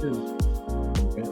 is. Okay.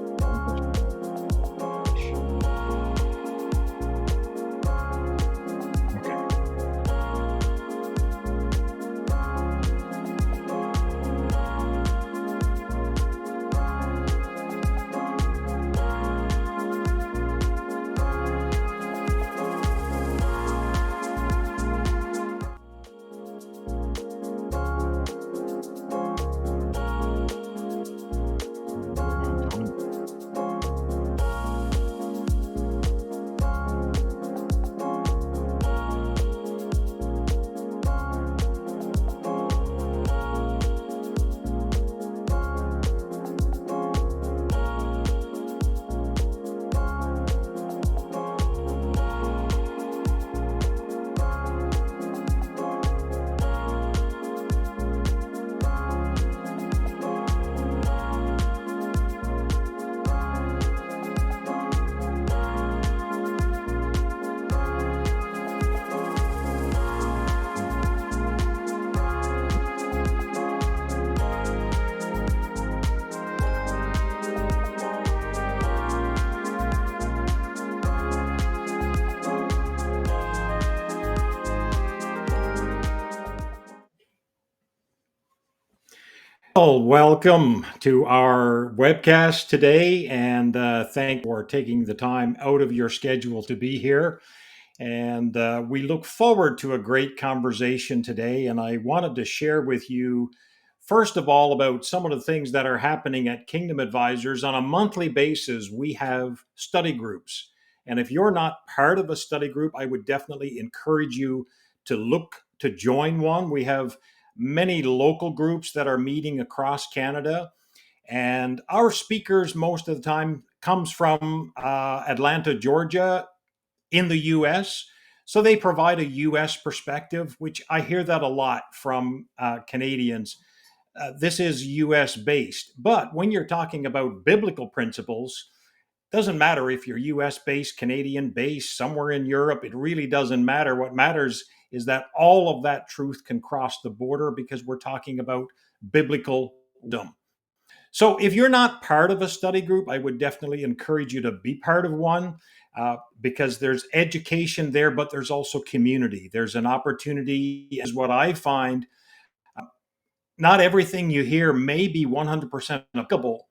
Well, welcome to our webcast today, and thank you for taking the time out of your schedule to be here. And we look forward to a great conversation today. And I wanted to share with you, first of all, about some of the things that are happening at Kingdom Advisors. On a monthly basis, we have study groups. And if you're not part of a study group, I would definitely encourage you to look to join one. We have many local groups that are meeting across Canada. And our speakers, most of the time, comes from Atlanta, Georgia, in the US. So they provide a US perspective, which I hear that a lot from Canadians. This is US based. But when you're talking about biblical principles, doesn't matter if you're US based, Canadian based, somewhere in Europe, it really doesn't matter. What matters is that all of that truth can cross the border because we're talking about biblical wisdom. So if you're not part of a study group, I would definitely encourage you to be part of one because there's education there, but there's also community. There's an opportunity, is what I find. uh, Not everything you hear may be 100% applicable,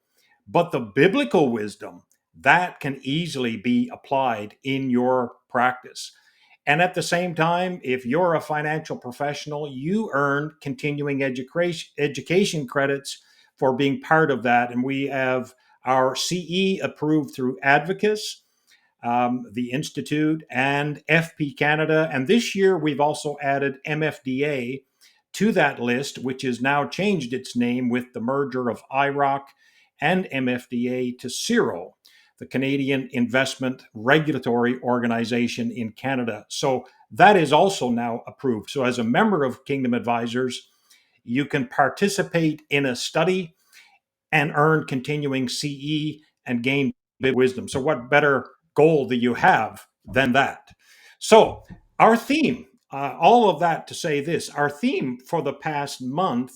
but the biblical wisdom that can easily be applied in your practice. And at the same time, if you're a financial professional, you earn continuing education credits for being part of that. And we have our CE approved through Advocates, the Institute, and FP Canada. And this year, we've also added MFDA to that list, which has now changed its name with the merger of IROC and MFDA to CIRO, the Canadian Investment Regulatory Organization in Canada. So that is also now approved. So as a member of Kingdom Advisors, you can participate in a study and earn continuing CE and gain big wisdom. So what better goal do you have than that? So our theme, all of that to say this, our theme for the past month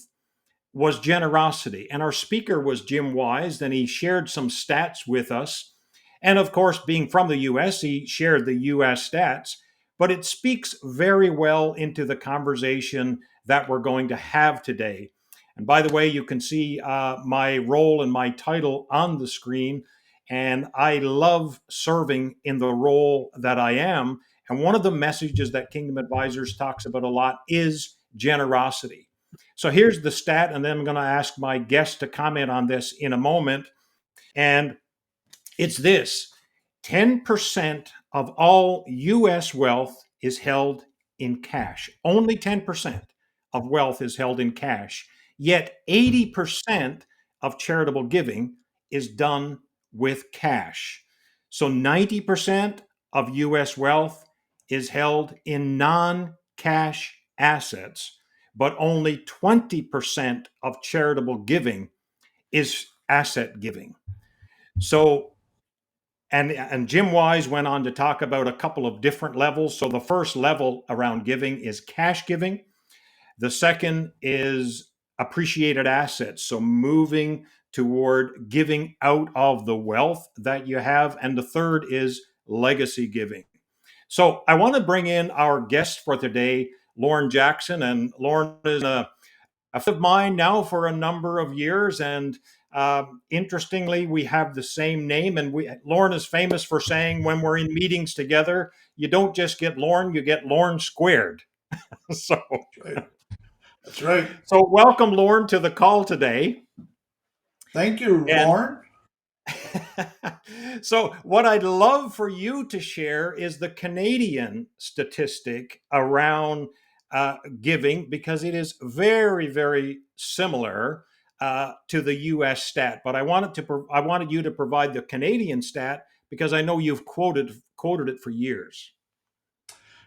was generosity. And our speaker was Jim Wise, and he shared some stats with us. And of course, being from the US, he shared the US stats, but it speaks very well into the conversation that we're going to have today. And by the way, you can see my role and my title on the screen. And I love serving in the role that I am. And one of the messages that Kingdom Advisors talks about a lot is generosity. So here's the stat, and then I'm going to ask my guest to comment on this in a moment. And it's this: 10% of all US wealth is held in cash. Only 10% of wealth is held in cash. Yet 80% of charitable giving is done with cash. So 90% of US wealth is held in non cash assets, but only 20% of charitable giving is asset giving. So and Jim Wise went on to talk about a couple of different levels. So the first level around giving is cash giving. The second is appreciated assets. So moving toward giving out of the wealth that you have. And the third is legacy giving. So I want to bring in our guest for today, Lorne Jackson. And Lorne is a friend of mine now for a number of years. And interestingly, we have the same name. And Lorne is famous for saying when we're in meetings together, you don't just get Lorne, you get Lorne squared. so, That's right. That's right. so welcome, Lorne, to the call today. Thank you, And Lorne. so, what I'd love for you to share is the Canadian statistic around giving, because it is very, very similar to the U.S. stat. But I wanted you to provide the Canadian stat because I know you've quoted it for years.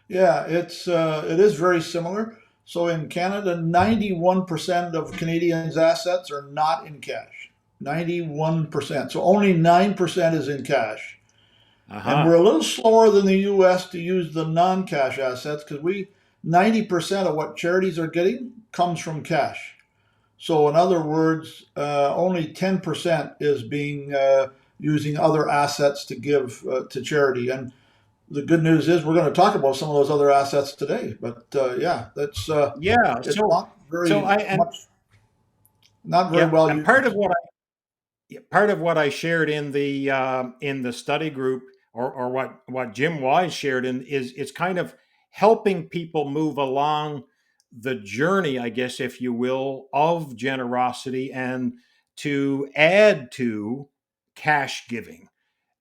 Yeah, it is very similar. So in Canada, 91% of Canadians' assets are not in cash. 91%. So only 9% is in cash. Uh And we're huh. a little slower than the US to use the non-cash assets because 90% of what charities are getting comes from cash. So in other words, only 10% is being using other assets to give to charity. And the good news is we're going to talk about some of those other assets today. But yeah, that's Yeah. it's So, not so very I and much, not very yeah, well and part of used. what part of what I shared in the study group, or what Jim Wise shared in, is it's kind of helping people move along the journey, I guess, if you will, of generosity and to add to cash giving,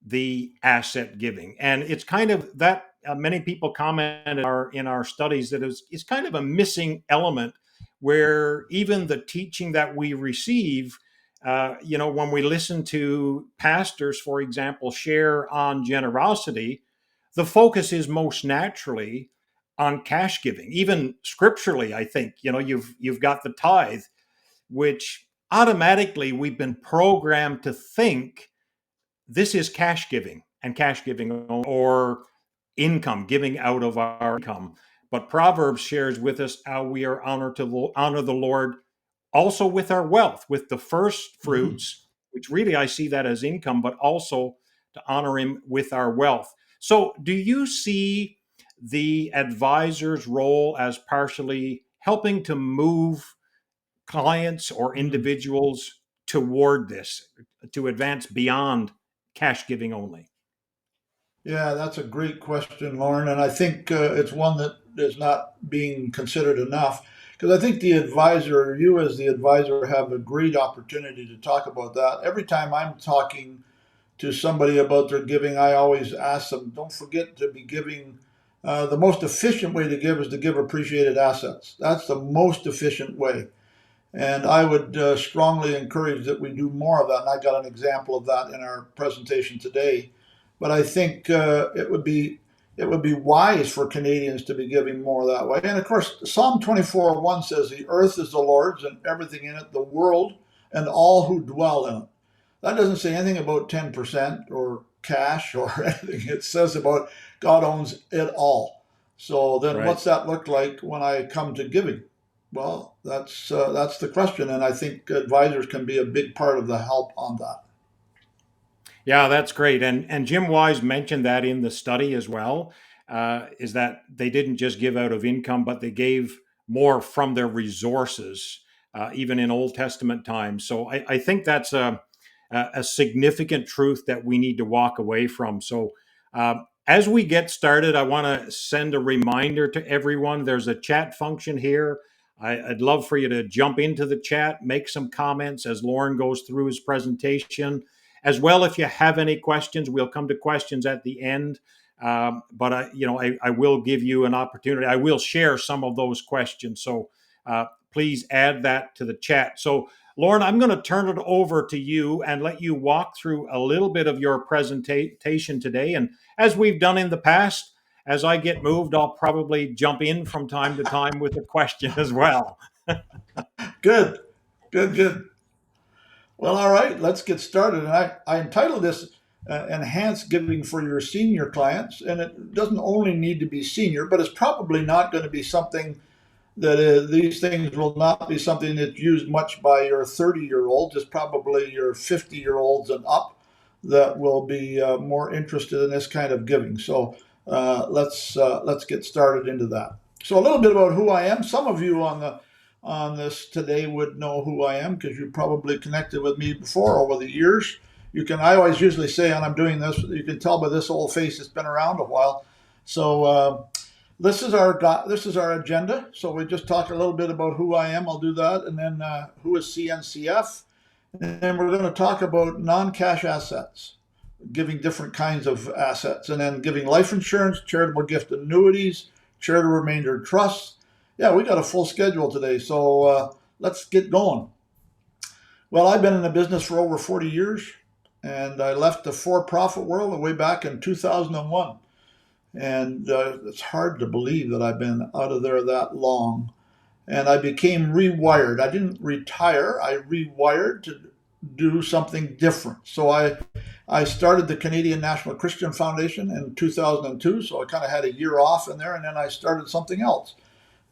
the asset giving. And it's kind of that many people commented in our studies that it's kind of a missing element where even the teaching that we receive, when we listen to pastors, for example, share on generosity, the focus is most naturally on cash giving. Even scripturally, I think, you've got the tithe, which automatically we've been programmed to think this is cash giving and cash giving, or income, giving out of our income. But Proverbs shares with us how we are honored to honor the Lord also with our wealth, with the first Mhm. fruits, which really I see that as income, but also to honor Him with our wealth. So, do you see the advisor's role as partially helping to move clients or Mhm. individuals toward this, to advance beyond cash giving only? Yeah, that's a great question, Lauren, and I think it's one that is not being considered enough because I think the advisor, you as the advisor, have a great opportunity to talk about that. Every time I'm talking to somebody about their giving, I always ask them, don't forget to be giving. The most efficient way to give is to give appreciated assets. That's the most efficient way. And I would strongly encourage that we do more of that. And I got an example of that in our presentation today. But I think it would be wise for Canadians to be giving more that way. And of course, Psalm 24:1 says, "The earth is the Lord's and everything in it, the world and all who dwell in it." That doesn't say anything about 10% or cash or anything. It says about God owns it all. So then Right. what's that look like when I come to giving? Well, that's the question, and I think advisors can be a big part of the help on that. Yeah, that's great. And Jim Wise mentioned that in the study as well. Is that they didn't just give out of income, but they gave more from their resources, even in Old Testament times. So I think that's a significant truth that we need to walk away from. So as we get started, I want to send a reminder to everyone. There's a chat function here. I'd love for you to jump into the chat, make some comments as Lorne goes through his presentation. As well, if you have any questions, we'll come to questions at the end. But I will give you an opportunity. I will share some of those questions. So please add that to the chat. So, Lauren, I'm going to turn it over to you and let you walk through a little bit of your presentation today. And as we've done in the past, as I get moved, I'll probably jump in from time to time with a question as well. Good, good, good. Well, all right, let's get started. And I entitled this Enhanced Giving for Your Senior Clients. And it doesn't only need to be senior, but it's probably not going to be something that these things will not be something that's used much by your 30-year-olds. It's probably your 50-year-olds and up that will be more interested in this kind of giving. So let's get started into that. So a little bit about who I am. Some of you on this today would know who I am because you probably connected with me before over the years. I always usually say, and I'm doing this, you can tell by this old face it's been around a while. So this is our agenda. So we just talk a little bit about who I am. I'll do that, and then who is CNCF, and then we're going to talk about non-cash assets, giving different kinds of assets, and then giving life insurance, charitable gift annuities, charitable remainder trust. Yeah, we got a full schedule today, so let's get going. Well, I've been in the business for over 40 years, and I left the for-profit world way back in 2001. And it's hard to believe that I've been out of there that long. And I became rewired. I didn't retire, I rewired to do something different. So I started the Canadian National Christian Foundation in 2002. So I kind of had a year off in there, and then I started something else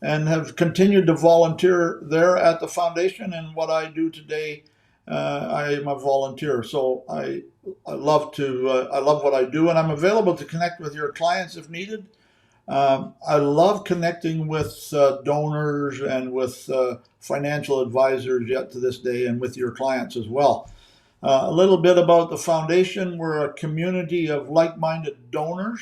and have continued to volunteer there at the foundation. And what I do today, I am a volunteer. So I love what I do, and I'm available to connect with your clients if needed. I love connecting with donors and with financial advisors yet to this day, and with your clients as well. A little bit about the foundation. We're a community of like-minded donors,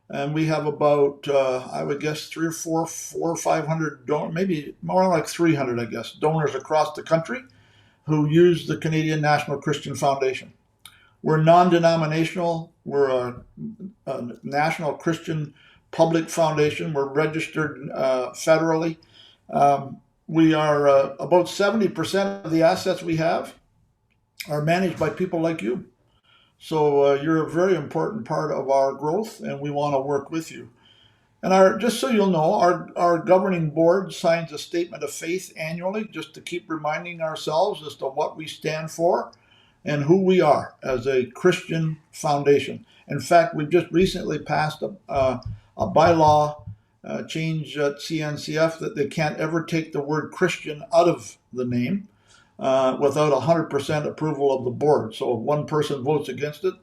and we have about, I would guess, 500 donors, maybe more like 300, I guess, donors across the country who use the Canadian National Christian Foundation. We're non-denominational. We're a national Christian public foundation. We're registered federally. We are about 70% of the assets we have are managed by people like you. So you're a very important part of our growth, and we want to work with you. And just so you'll know, our governing board signs a statement of faith annually, just to keep reminding ourselves as to what we stand for and who we are as a Christian foundation. In fact, we've just recently passed a bylaw change at CNCF that they can't ever take the word Christian out of the name without 100% approval of the board. So if one person votes against it,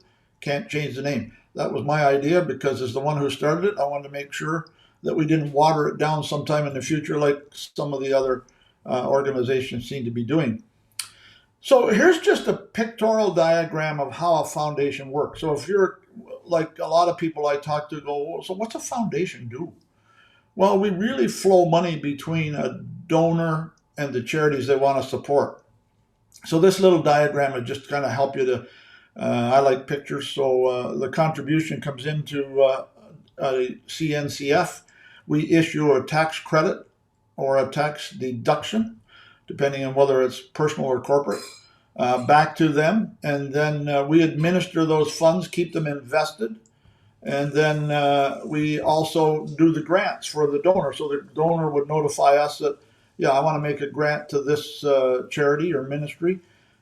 can't change the name. That was my idea because as the one who started it, I wanted to make sure that we didn't water it down sometime in the future like some of the other organizations seem to be doing. So here's just a pictorial diagram of how a foundation works. So if you're like a lot of people I talk to go, so what's a foundation do? Well, we really flow money between a donor and the charities they want to support. So this little diagram would just kind of help you to, I like pictures, so the contribution comes into a CNCF. We issue a tax credit or a tax deduction, depending on whether it's personal or corporate, back to them. And then we administer those funds, keep them invested. And then we also do the grants for the donor. So the donor would notify us that, yeah, I want to make a grant to this charity or ministry.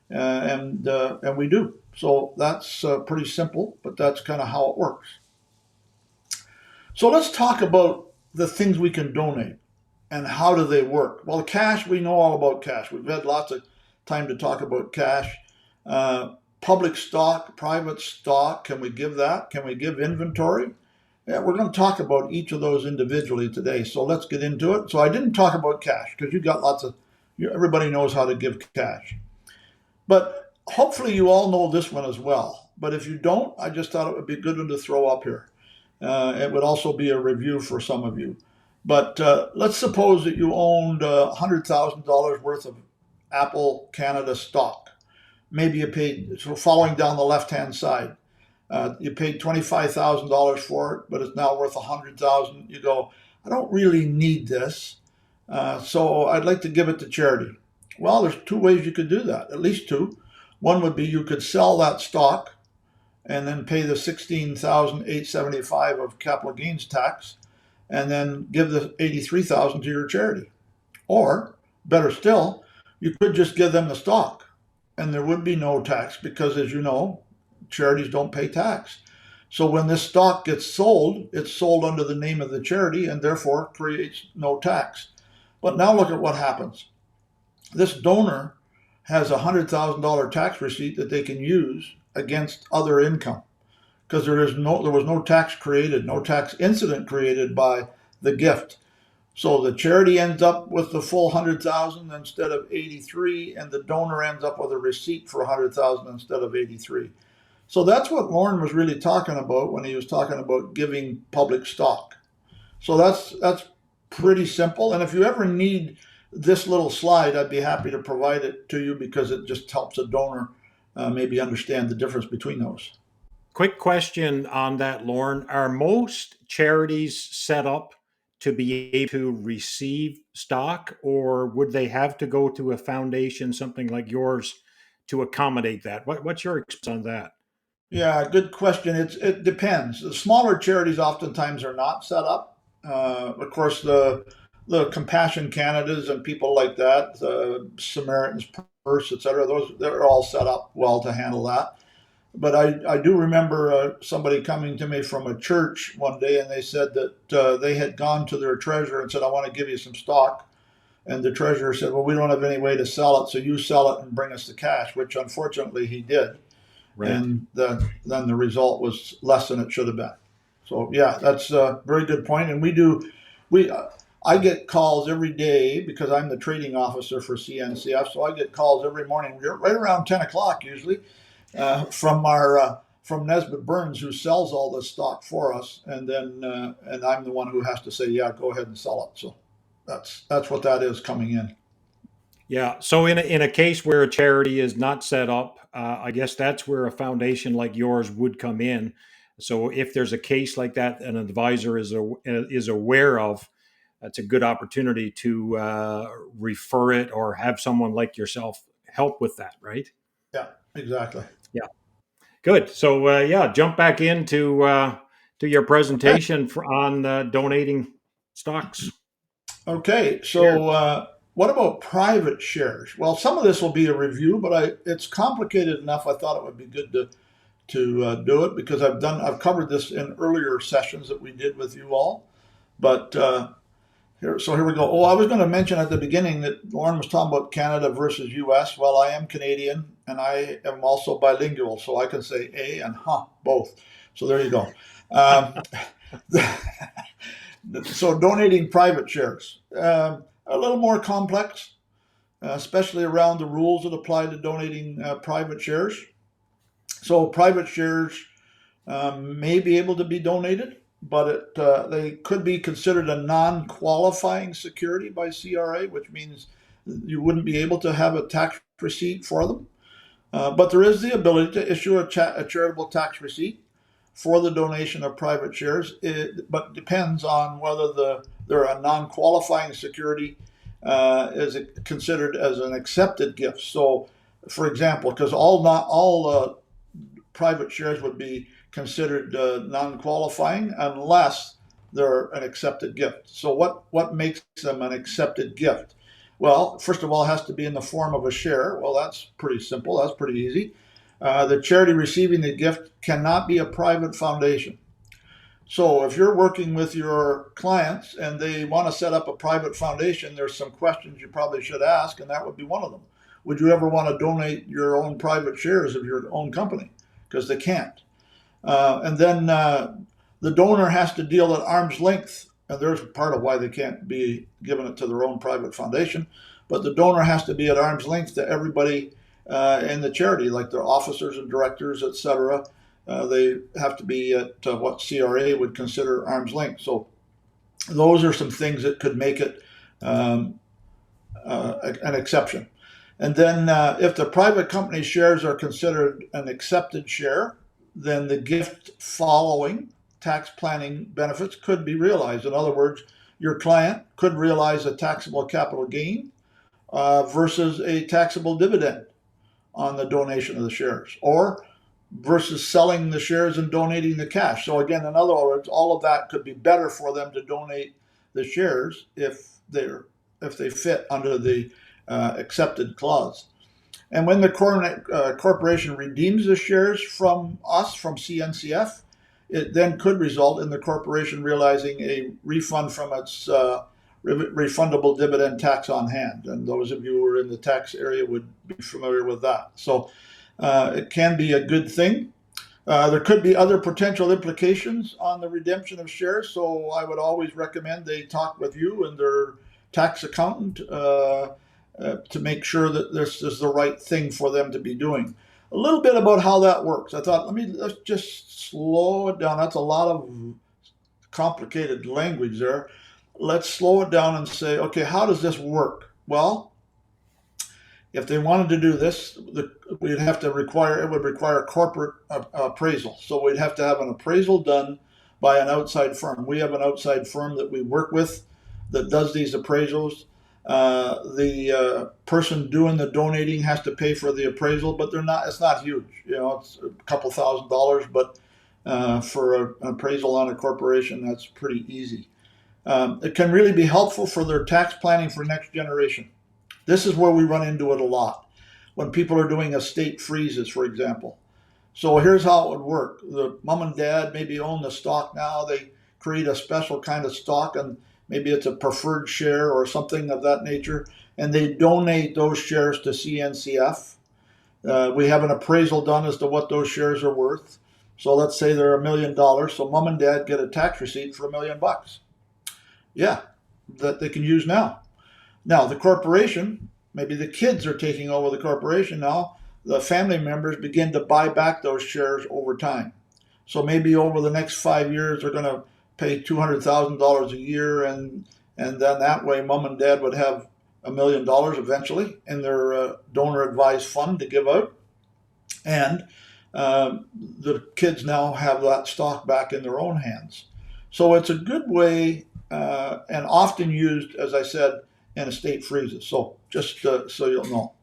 And we do. So that's pretty simple, but that's kind of how it works. So let's talk about the things we can donate and how do they work. Well, cash, we know all about cash. We've had lots of time to talk about cash. Public stock, private stock, can we give that? Can we give inventory? Yeah, we're going to talk about each of those individually today. So let's get into it. So I didn't talk about cash because everybody knows how to give cash. But hopefully you all know this one as well. But if you don't, I just thought it would be a good one to throw up here. It would also be a review for some of you. But let's suppose that you owned $100,000 worth of Apple Canada stock. Maybe you paid, so following down the left-hand side, you paid $25,000 for it, but it's now worth $100,000. You go, I don't really need this, so I'd like to give it to charity. Well, there's two ways you could do that, at least two. One would be you could sell that stock and then pay the $16,875 of capital gains tax, and then give the $83,000 to your charity. Or, better still, you could just give them the stock, and there would be no tax because, as you know, charities don't pay tax. So when this stock gets sold, it's sold under the name of the charity and therefore creates no tax. But now look at what happens. This donor has a $100,000 tax receipt that they can use against other income because there was no tax created, no tax incident created by the gift. So the charity ends up with the full 100,000 instead of 83, and the donor ends up with a receipt for 100,000 instead of 83. So that's what Lorne was really talking about when he was talking about giving public stock. So that's pretty simple. And if you ever need this little slide, I'd be happy to provide it to you because it just helps a donor maybe understand the difference between those. Quick question on that, Lorne. Are most charities set up to be able to receive stock, or would they have to go to a foundation, something like yours, to accommodate that? What's your experience on that? Yeah, good question. It depends. The smaller charities oftentimes are not set up. Of course, the Compassion Canadas and people like that, Samaritan's Purse, etc. They're all set up well to handle that. But I do remember somebody coming to me from a church one day, and they said that they had gone to their treasurer and said, "I want to give you some stock." And the treasurer said, "Well, we don't have any way to sell it, so you sell it and bring us the cash," which unfortunately he did. Right. And then the result was less than it should have been. So yeah, that's a very good point. And we I get calls every day because I'm the trading officer for CNCF. So I get calls every morning, right around 10 o'clock usually, from Nesbitt Burns, who sells all this stock for us, and then and I'm the one who has to say, yeah, go ahead and sell it. So that's what that is coming in. Yeah. So in a case where a charity is not set up, I guess that's where a foundation like yours would come in. So if there's a case like that, an advisor is aware of, that's a good opportunity to refer it or have someone like yourself help with that, right? Yeah, exactly. Yeah. Good. So yeah, jump back into to your Okay. presentation on donating stocks. Okay, Shares. so what about private shares? Well, some of this will be a review, but it's complicated enough. I thought it would be good to do it because I've covered this in earlier sessions that we did with you all. But here we go. Oh, I was going to mention at the beginning that Lauren was talking about Canada versus U.S. Well, I am Canadian and I am also bilingual, so I can say a and huh both. So there you go. Um, so donating private shares, a little more complex, especially around the rules that apply to donating private shares. So private shares may be able to be donated, but they could be considered a non-qualifying security by CRA, which means you wouldn't be able to have a tax receipt for them. But there is the ability to issue a charitable tax receipt for the donation of private shares, but depends on whether they're a non-qualifying security is considered as an accepted gift. So, for example, because not all private shares would be considered non-qualifying unless they're an accepted gift. So, what makes them an accepted gift? Well, first of all, it has to be in the form of a share. Well, that's pretty simple. That's pretty easy. The charity receiving the gift cannot be a private foundation. So if you're working with your clients and they want to set up a private foundation, there's some questions you probably should ask, and that would be one of them. Would you ever want to donate your own private shares of your own company? Because they can't. And then the donor has to deal at arm's length, and there's part of why they can't be giving it to their own private foundation. But the donor has to be at arm's length to everybody in the charity, like their officers and directors, etc. They have to be at what CRA would consider arm's length. So those are some things that could make it an exception. And then if the private company shares are considered an accepted share, then the gift following tax planning benefits could be realized. In other words, your client could realize a taxable capital gain versus a taxable dividend on the donation of the shares, or versus selling the shares and donating the cash. So again, in other words, all of that could be better for them to donate the shares if they fit under the accepted clause. And when the corporation redeems the shares from us, from CNCF, it then could result in the corporation realizing a refund from its refundable dividend tax on hand. And those of you who are in the tax area would be familiar with that. So it can be a good thing. There could be other potential implications on the redemption of shares, so I would always recommend they talk with you and their tax accountant to make sure that this is the right thing for them to be doing. A little bit about how that works. I thought, let's just slow it down. That's a lot of complicated language there. Let's slow it down and say, okay, how does this work? Well, if they wanted to do this, it would require corporate appraisal. So we'd have to have an appraisal done by an outside firm. We have an outside firm that we work with that does these appraisals. The person doing the donating has to pay for the appraisal, but it's not huge. It's a couple $1,000, but for an appraisal on a corporation, that's pretty easy. It can really be helpful for their tax planning for next generation. This is where we run into it a lot when people are doing estate freezes, for example. So here's how it would work. The mom and dad maybe own the stock now. They create a special kind of stock, and maybe it's a preferred share or something of that nature, and they donate those shares to CNCF. We have an appraisal done as to what those shares are worth. So let's say they're $1 million. So mom and dad get a tax receipt for $1 million. Yeah, that they can use now. Now, the corporation, maybe the kids are taking over the corporation now. The family members begin to buy back those shares over time. So maybe over the next 5 years, they're going to pay $200,000 a year, and then that way, mom and dad would have $1 million eventually in their donor-advised fund to give out, and the kids now have that stock back in their own hands. So it's a good way, and often used, as I said, in estate freezes. So just so you'll know.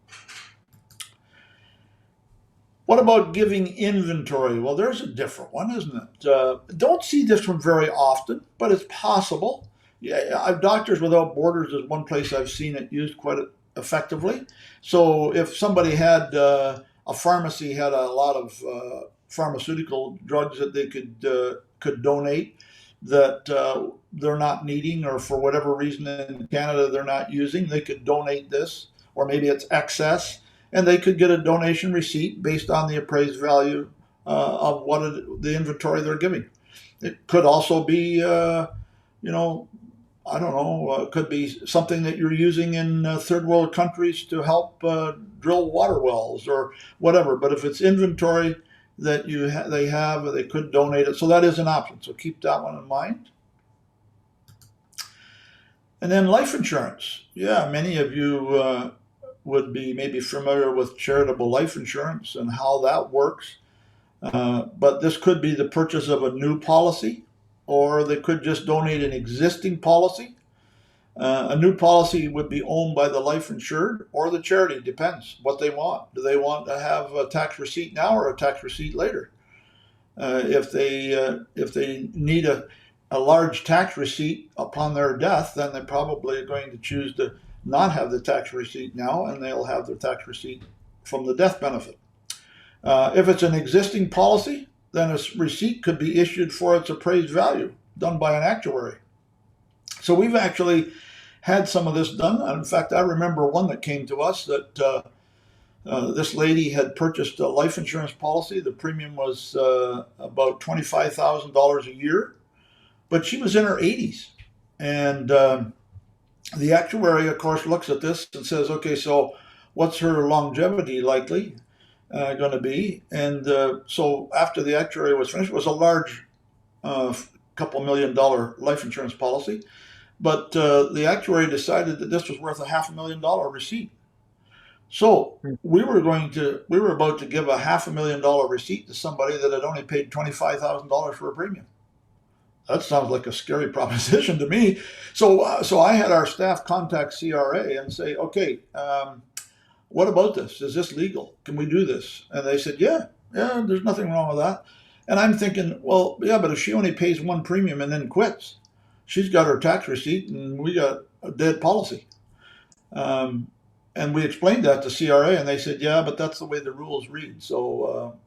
What about giving inventory? Well, there's a different one, isn't it? Don't see this one very often, but it's possible. Yeah, Doctors Without Borders is one place I've seen it used quite effectively. So if somebody had a pharmacy had a lot of pharmaceutical drugs that they could donate that they're not needing, or for whatever reason in Canada they're not using, they could donate this, or maybe it's excess, and they could get a donation receipt based on the appraised value of the inventory they're giving. It could also be, I don't know, it could be something that you're using in third world countries to help drill water wells or whatever. But if it's inventory that they could donate it. So that is an option. So keep that one in mind. And then life insurance. Yeah, many of you would be maybe familiar with charitable life insurance and how that works. But this could be the purchase of a new policy, or they could just donate an existing policy. A new policy would be owned by the life insured or the charity. Depends what they want. Do they want to have a tax receipt now or a tax receipt later? If they need a large tax receipt upon their death, then they're probably going to choose to not have the tax receipt now, and they'll have their tax receipt from the death benefit. If it's an existing policy, then a receipt could be issued for its appraised value, done by an actuary. So we've actually had some of this done. In fact, I remember one that came to us that this lady had purchased a life insurance policy. The premium was about $25,000 a year, but she was in her 80s. And the actuary, of course, looks at this and says, okay, so what's her longevity likely going to be? And so after the actuary was finished, it was a large couple $1 million life insurance policy. But the actuary decided that this was worth a $500,000 receipt. So we were about to give a $500,000 receipt to somebody that had only paid $25,000 for a premium. That sounds like a scary proposition to me. So I had our staff contact CRA and say, okay, what about this? Is this legal? Can we do this? And they said, yeah, there's nothing wrong with that. And I'm thinking, well, yeah, but if she only pays one premium and then quits, she's got her tax receipt and we got a dead policy. And we explained that to CRA, and they said, yeah, but that's the way the rules read. So,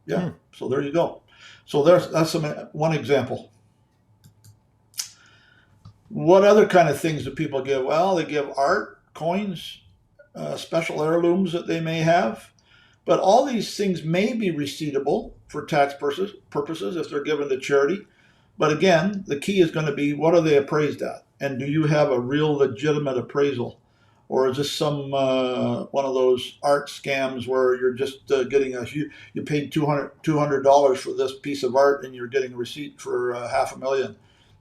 so there you go. So that's one example. What other kind of things do people give? Well, they give art, coins, special heirlooms that they may have. But all these things may be receivable for tax purposes if they're given to charity. But again, the key is going to be, what are they appraised at? And do you have a real legitimate appraisal? Or is this some one of those art scams where you're just getting you paid $200 for this piece of art and you're getting a receipt for $500,000?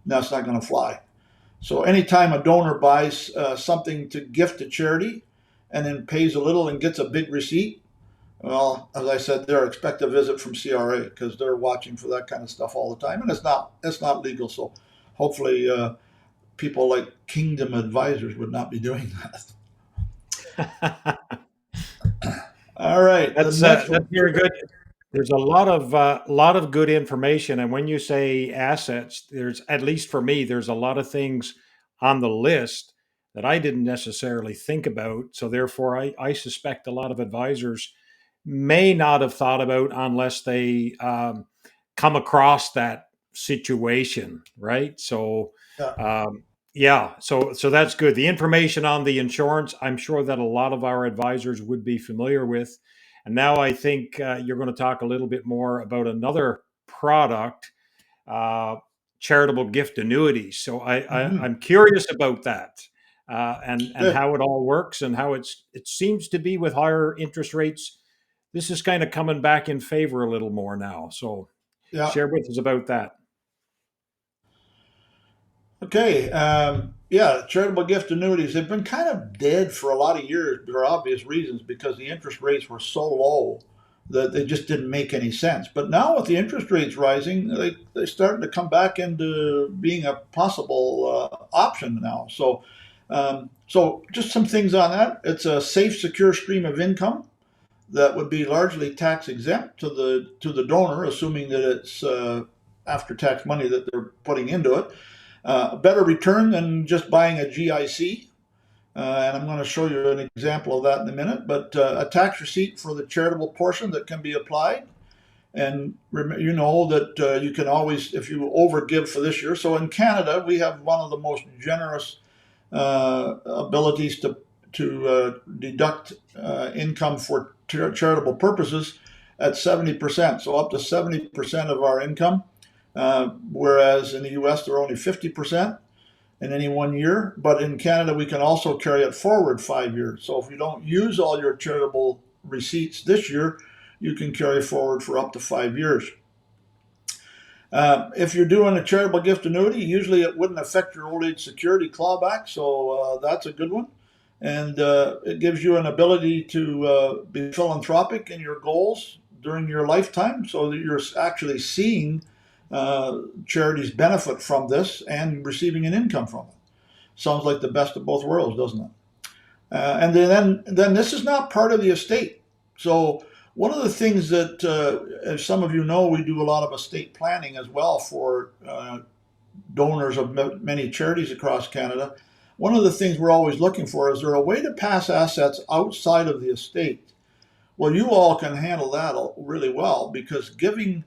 That's not going to fly. So anytime a donor buys something to gift to charity and then pays a little and gets a big receipt, well, as I said, they're expect a visit from CRA because they're watching for that kind of stuff all the time, and it's not legal. So hopefully, people like Kingdom Advisors would not be doing that. All right, the next That's one. very good. There's a lot of good information, and when you say assets, there's, at least for me, there's a lot of things on the list that I didn't necessarily think about. So therefore, I suspect a lot of advisors may not have thought about unless they come across that situation, right? So, Yeah. yeah, so that's good. The information on the insurance, I'm sure that a lot of our advisors would be familiar with. And now I think you're going to talk a little bit more about another product, uh, charitable gift annuities. So Mm-hmm. I'm curious about that, and Okay. how it all works, and how it seems to be with higher interest rates. This is kind of coming back in favor a little more now. So Yeah. share with us about that. Okay. Yeah. Charitable gift annuities. They've been kind of dead for a lot of years for obvious reasons because the interest rates were so low that they just didn't make any sense. But now with the interest rates rising, they're starting to come back into being a possible option now. So just some things on that. It's a safe, secure stream of income that would be largely tax exempt to the donor, assuming that it's after tax money that they're putting into it. A better return than just buying a GIC. And I'm going to show you an example of that in a minute. But a tax receipt for the charitable portion that can be applied. And you know that you can always, if you overgive for this year. So in Canada, we have one of the most generous abilities to deduct income for charitable purposes at 70%. So up to 70% of our income, whereas in the U.S. they're only 50% in any one year. But in Canada, we can also carry it forward 5 years. So if you don't use all your charitable receipts this year, you can carry forward for up to 5 years. If you're doing a charitable gift annuity, usually it wouldn't affect your old age security clawback, so that's a good one. And it gives you an ability to be philanthropic in your goals during your lifetime so that you're actually seeing charities benefit from this and receiving an income from it. Sounds like the best of both worlds, doesn't it? And then this is not part of the estate. So one of the things that, as some of you know, we do a lot of estate planning as well for donors of many charities across Canada. One of the things we're always looking for is there a way to pass assets outside of the estate? Well, you all can handle that really well because giving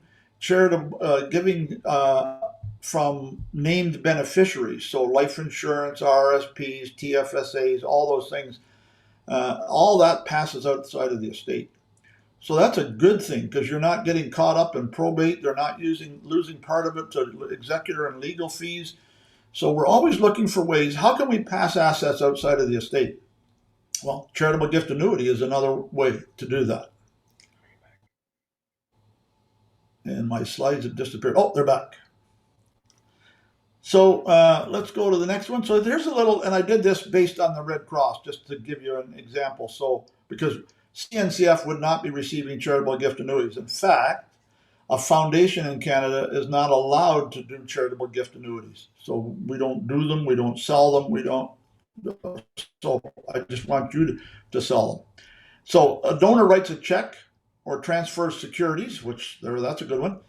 from named beneficiaries, so life insurance, RSPs, TFSAs, all those things, all that passes outside of the estate. So that's a good thing because you're not getting caught up in probate. They're not losing part of it to executor and legal fees. So we're always looking for ways. How can we pass assets outside of the estate? Well, charitable gift annuity is another way to do that. And my slides have disappeared. Oh, they're back. So let's go to the next one. So there's a little, and I did this based on the Red Cross, just to give you an example. So because CNCF would not be receiving charitable gift annuities. In fact, a foundation in Canada is not allowed to do charitable gift annuities. So we don't do them, we don't sell them, we don't. So I just want you to sell them. So a donor writes a check or transfers securities, which that's a good one,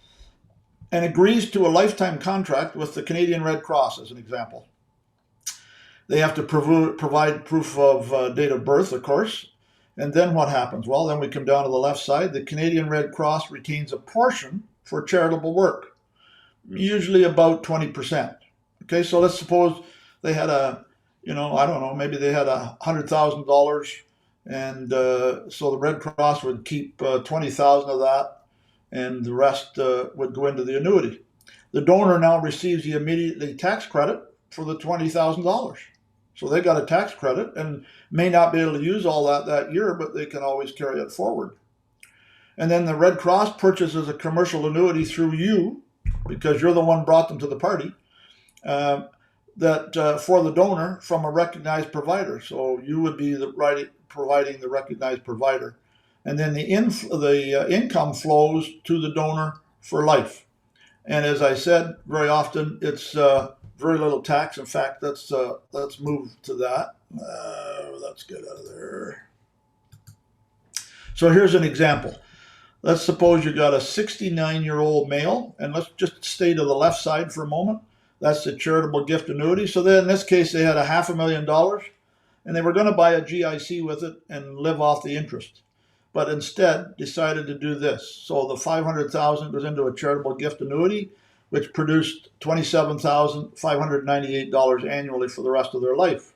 and agrees to a lifetime contract with the Canadian Red Cross, as an example. They have to provide proof of date of birth, of course. And then what happens? Well, then we come down to the left side. The Canadian Red Cross retains a portion for charitable work, usually about 20%. Okay, so let's suppose they had I don't know, maybe they had $100,000, and so the Red Cross would keep 20,000 of that, and the rest would go into the annuity. The donor now receives the immediately tax credit for the $20,000. So they got a tax credit and may not be able to use all that year, but they can always carry it forward. And then the Red Cross purchases a commercial annuity through you, because you're the one brought them to the party, that for the donor from a recognized provider. So you would be providing the recognized provider. And then the income flows to the donor for life. And as I said, very often it's very little tax. In fact, let's move to that. Let's get out of there. So here's an example. Let's suppose you got a 69-year-old male, and let's just stay to the left side for a moment. That's the charitable gift annuity. So then in this case, they had $500,000, and they were going to buy a GIC with it and live off the interest, but instead decided to do this. So the $500,000 goes into a charitable gift annuity, which produced $27,598 annually for the rest of their life.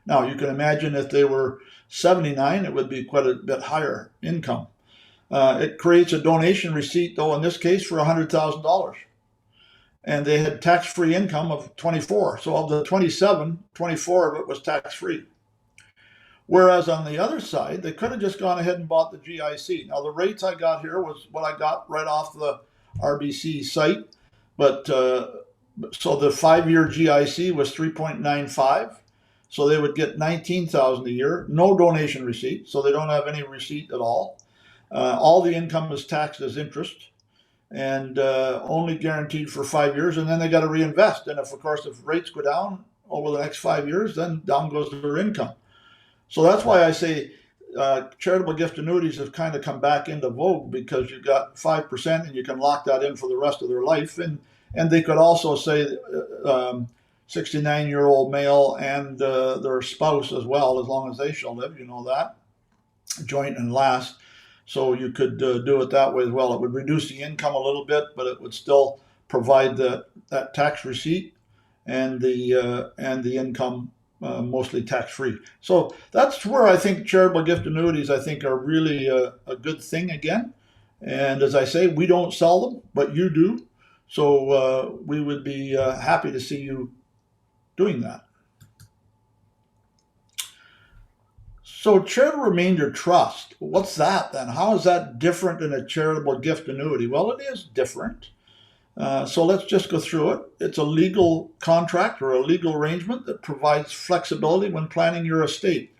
Now, you can imagine if they were 79, it would be quite a bit higher income. It creates a donation receipt, though, in this case, for $100,000. And they had tax-free income of 24. So of the 27, 24 of it was tax-free. Whereas on the other side, they could have just gone ahead and bought the GIC. Now, the rates I got here was what I got right off the RBC site. But so the 5-year GIC was 3.95. So they would get $19,000 a year, no donation receipt. So they don't have any receipt at all. All the income is taxed as interest, and only guaranteed for 5 years. And then they got to reinvest. And if rates go down over the next 5 years, then down goes their income. So that's why I say charitable gift annuities have kind of come back into vogue, because you've got 5% and you can lock that in for the rest of their life. And they could also say 69-year-old male and their spouse as well, as long as they shall live, that, joint and last. So you could do it that way as well. It would reduce the income a little bit, but it would still provide that tax receipt and the income mostly tax-free. So that's where I think charitable gift annuities, I think, are really a good thing again. And as I say, we don't sell them, but you do. So we would be happy to see you doing that. So Charitable Remainder Trust, what's that then? How is that different than a charitable gift annuity? Well, it is different. So let's just go through it. It's a legal contract or a legal arrangement that provides flexibility when planning your estate.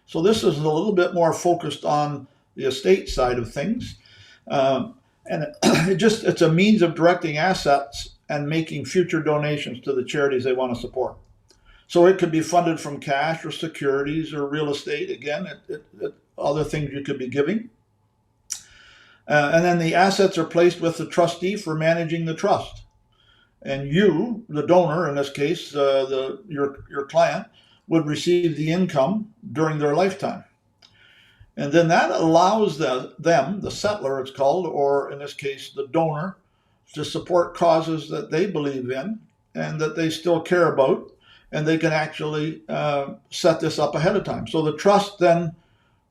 So this is a little bit more focused on the estate side of things. And it's a means of directing assets and making future donations to the charities they want to support. So it could be funded from cash or securities or real estate. Again, other things you could be giving. And then the assets are placed with the trustee for managing the trust. And you, the donor, in this case, your client, would receive the income during their lifetime. And then that allows them, the settler it's called, or in this case, the donor, to support causes that they believe in and that they still care about. And they can actually set this up ahead of time. So the trust then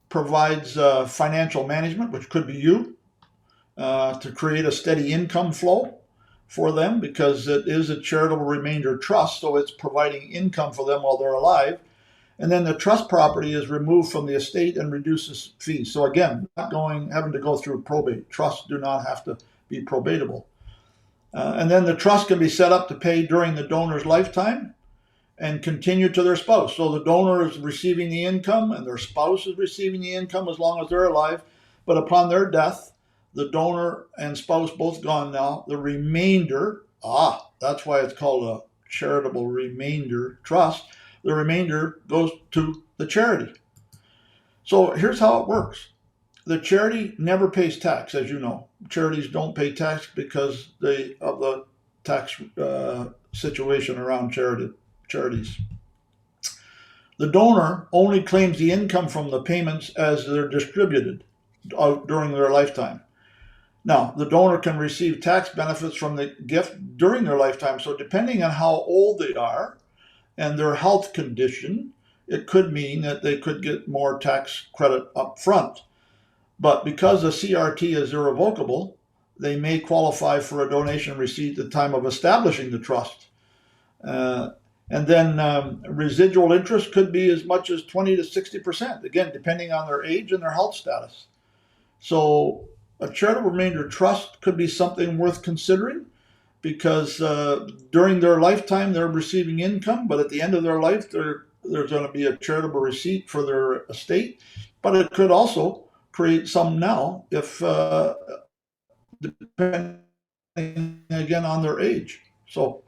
provides financial management, which could be you, to create a steady income flow for them, because it is a charitable remainder trust, so it's providing income for them while they're alive. And then the trust property is removed from the estate and reduces fees. So again, not having to go through probate. Trusts do not have to be probatable. And then the trust can be set up to pay during the donor's lifetime and continue to their spouse. So the donor is receiving the income and their spouse is receiving the income as long as they're alive. But upon their death, the donor and spouse both gone now, the remainder, that's why it's called a charitable remainder trust, the remainder goes to the charity. So here's how it works. The charity never pays tax, as you know. Charities don't pay tax because of the tax situation around charities. The donor only claims the income from the payments as they're distributed during their lifetime. Now, the donor can receive tax benefits from the gift during their lifetime. So depending on how old they are and their health condition, it could mean that they could get more tax credit up front. But because the CRT is irrevocable, they may qualify for a donation receipt at the time of establishing the trust. Uh, and then residual interest could be as much as 20 to 60%, again, depending on their age and their health status. So a charitable remainder trust could be something worth considering because during their lifetime they're receiving income, but at the end of their life there's going to be a charitable receipt for their estate. But it could also create some now if depending again on their age. So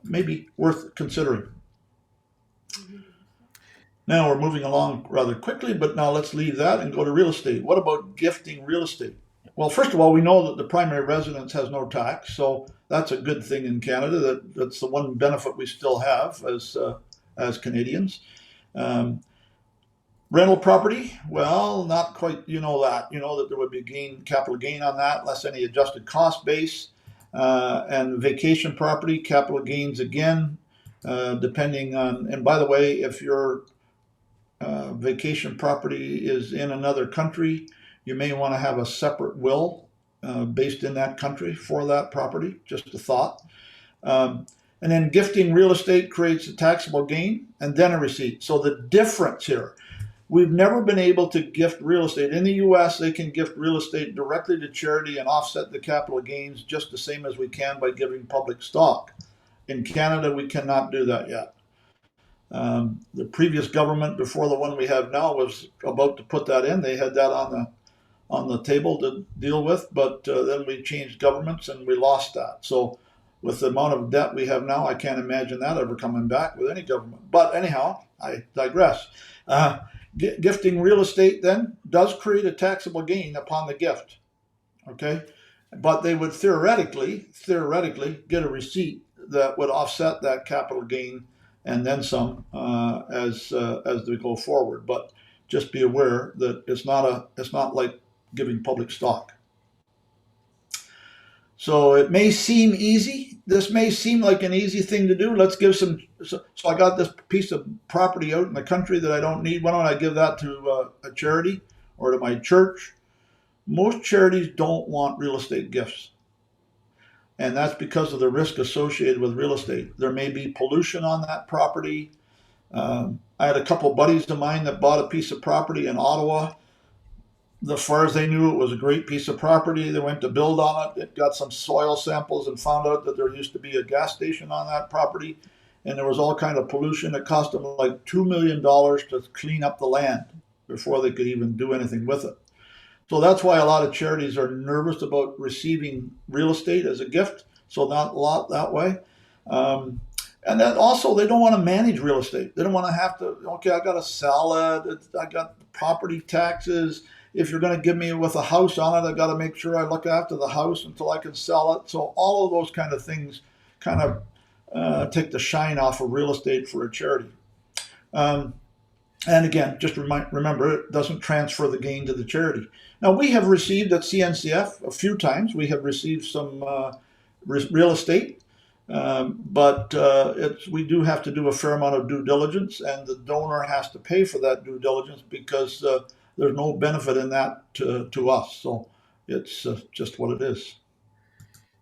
maybe worth considering. Now we're moving along rather quickly, but now let's leave that and go to real estate. What about gifting real estate? Well, first of all, we know that the primary residence has no tax, so that's a good thing in Canada. That's the one benefit we still have as Canadians. Um, Rental property, well, not quite. You know that. You know that there would be capital gain on that, less any adjusted cost base. And vacation property, capital gains again, depending on. And by the way, if your vacation property is in another country, you may want to have a separate will based in that country for that property. Just a thought. And then gifting real estate creates a taxable gain and then a receipt. So the difference here. We've never been able to gift real estate. In the US, they can gift real estate directly to charity and offset the capital gains just the same as we can by giving public stock. In Canada, we cannot do that yet. The previous government, before the one we have now, was about to put that in. They had that on the table to deal with, but then we changed governments and we lost that. So with the amount of debt we have now, I can't imagine that ever coming back with any government. But anyhow, I digress. Gifting real estate then does create a taxable gain upon the gift, okay? But they would theoretically get a receipt that would offset that capital gain and then some as they go forward. But just be aware that it's not like giving public stock. So it may seem easy. This may seem like an easy thing to do. Let's give some. So I got this piece of property out in the country that I don't need. Why don't I give that to a charity or to my church? Most charities don't want real estate gifts. And that's because of the risk associated with real estate. There may be pollution on that property. I had a couple buddies of mine that bought a piece of property in Ottawa. As far as they knew, it was a great piece of property. They went to build on it. It got some soil samples and found out that there used to be a gas station on that property, and there was all kind of pollution. It cost them like $2 million to clean up the land before they could even do anything with it. So that's why a lot of charities are nervous about receiving real estate as a gift. So not a lot that way. And then also they don't want to manage real estate. They don't want to have to, okay, I got to sell it. I got property taxes. If you're going to give me with a house on it, I got to make sure I look after the house until I can sell it. So all of those kind of things kind of take the shine off of real estate for a charity. And again, just remember, it doesn't transfer the gain to the charity. Now, we have received at CNCF a few times, we have received some real estate, but we do have to do a fair amount of due diligence, and the donor has to pay for that due diligence because there's no benefit in that to us. So it's just what it is.